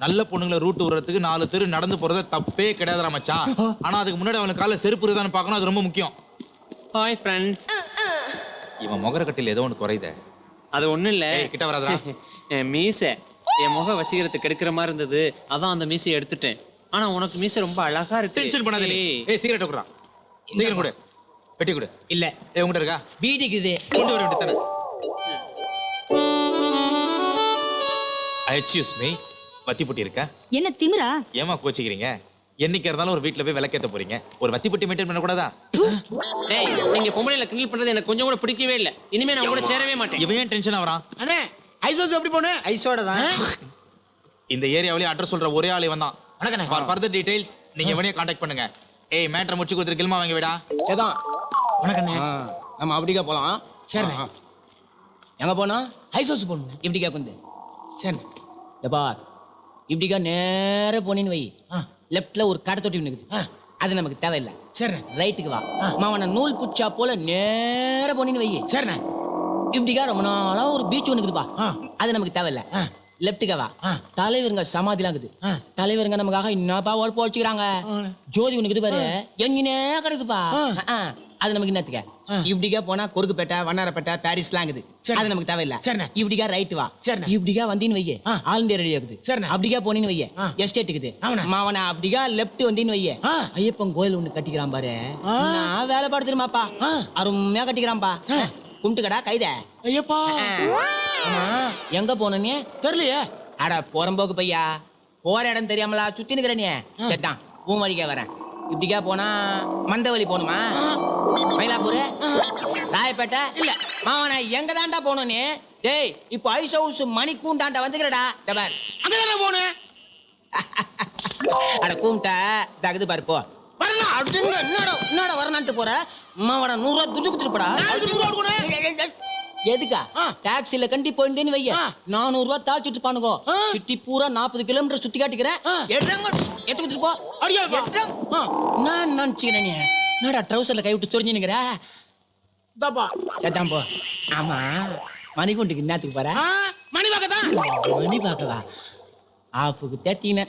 நல்ல பொண்ணுங்களை ரூட் விடுறதுக்கு 4 தெரு நடந்து போறது தப்பே கிடையாதுடா மச்சான். ஆனா அதுக்கு முன்னாடி அவனுக்கு காலைல செருப்பு இருக்குதான்னு பார்க்கணும், அது ரொம்ப முக்கியம். Hi friends. இவன் முகர கட்டில ஏதோ ஒன்று குறையுதே. அது ஒண்ணும் இல்ல, கிட்ட வராதடா. என் மீசை என் முக வசீகரத்துக்கு கெடுக்கிற மாதிரி இருந்தது, அதான் அந்த மீசையை எடுத்துட்டேன். ஆனா உனக்கு மீசை ரொம்ப அழகா இருக்கு. டென்ஷன் பண்ணாத நீ. சிகரெட் குடுறா. சீக்கிரம் கொடு. பெட்டி கொடு. இல்ல உங்ககிட்ட இருக்கா? வீட்டுக்கு இது கொண்டு வர வேண்டியதானே. எக்ஸ்கியூஸ் மீ, வத்தி பொட்டி இருக்கா? என்ன திமிரா? ஏமா கோச்சிக்கிறீங்க? என்னைக்கு இருந்தாலும் ஒரு வீட்ல போய் விளக்கேத்த போறீங்க, ஒரு வத்தி பொட்டி மெயின்டைன் பண்ண கூடாதா? டேய், நீங்க பொம்பளையில கிண்டல் பண்றது எனக்கு கொஞ்சம் கூட பிடிக்கவே இல்ல. இனிமே நான் கூட சேரவே மாட்டேன். இவன் ஏன் டென்ஷன் ஆவறான்? அண்ணே ஐசோஸ் எப்படி போனே? ஐசோட தான். இந்த ஏரியாவிலே அட்ரஸ் சொல்ற ஒரே ஆள் இவன் தான். வணக்கண்ணே. ஃபார் ஃபர்தர் டீடைல்ஸ் நீங்க இவனையே கான்டாக்ட் பண்ணுங்க. ஏய் மேட்டர் முடிச்சு கொடுத்துட்டு கில்மா வாங்க விடா. சேதான் வணக்கண்ணே. நம்ம அப்படிக்கா போலாம். சரிண்ணே. எங்க போனா? ஐசோஸ் போகணும். இப்படிக்கா குந்து. சரி பார், இப்படிக்கா நேர போனின்னு வை. லெப்ட்ல ஒரு கடை தொட்டி நிக்குது, அது நமக்கு தேவையில்லை. சரி ரைட்டுக்கு வா. மாவன நூல் புச்சா போல நேர போனின்னு வை. சரிண்ணே. இப்படிக்கா ரொம்ப நாளா ஒரு பீச் ஒண்ணு இருக்குதுப்பா, அது நமக்கு தேவையில்லை. லெப்டுக்கா வா. தலைவருங்க சமாதிலாம் இருக்குது, தலைவருங்க நமக்காக என்னப்பா உழைப்பு உழைச்சிக்கிறாங்க. ஜோதி ஒண்ணு இருக்குது பாரு, எங்கனே கிடக்குதுப்பா, அது நமக்கு என்னத்துக்க. இப்படிக்கா போனா கொருக்குப்பேட்டை, வண்ணாரப்பேட்டை, பாரிஸ்லாம் இருக்குது, அது நமக்கு தேவையில்லை. சரிண்ணே. இப்படிக்கா ரைட்டு வா. சரிண்ணே. இப்படிக்கா வந்தின்னு வையே, ஆல் இந்தியா ரேடியோ இருக்குது. சரிண்ணே. அப்படிக்கா போனின்னு வையே, எஸ்டேட் இருக்குது. மாவன அப்படிக்கா லெப்ட் வந்தின்னு வையே, ஐயப்பன் கோயில் ஒண்ணு கட்டிக்கிறான் பாரு, நான் வேலை பாடு தெரியுமாப்பா, அருமையா கட்டிக்கிறான்பா. கும்பிட்டுக்கடா கைத. ஐயப்பா எங்க போனே தெரியலையே. அட போறம்போக்கு பையா, போற இடம் தெரியாமலா சுத்தி நிக்கிற நீ. சரிதான், பூமடிக்கா வரேன். இப்படிக்கா போனா மந்தவழி போகணுமா, மயிலாப்பூர், ராயப்பேட்டை இல்ல மாவன எங்க தாண்டா போகணும் நீ? டேய் இப்போ ஐஸ் ஹவுஸ் மணிக்கூண்டாண்டா வந்துக்கிறடா. அங்கதானே போனேன். அட கூம்பிட்ட தகுது பாரு போ. வரலாம். அடுங்க என்னடா வரலான்ட்டு போற? மாவன 100 ரூபா துட்டு கொடுத்துருப்படா. எதுக்கா? டாக்ஸில கண்டி போயிருந்தேன்னு வைய, 400 ரூபா தாழ்த்திட்டு பானுங்க. சிட்டி பூரா 40 கிலோமீட்டர் சுத்தி காட்டிக்கிறேன். எத்துக்கிட்டு போ. நான் நினைச்சுக்கிறேன், என்னடா ட்ரௌசர்ல கை விட்டு சொரிஞ்சுனுங்கிற? சட்டாம் போ. ஆமா, மணிகுண்டுக்கு என்னத்துக்கு போற? மணி பார்க்கதான். மணி பார்க்கவா? ஆப்புக்கு தேத்தின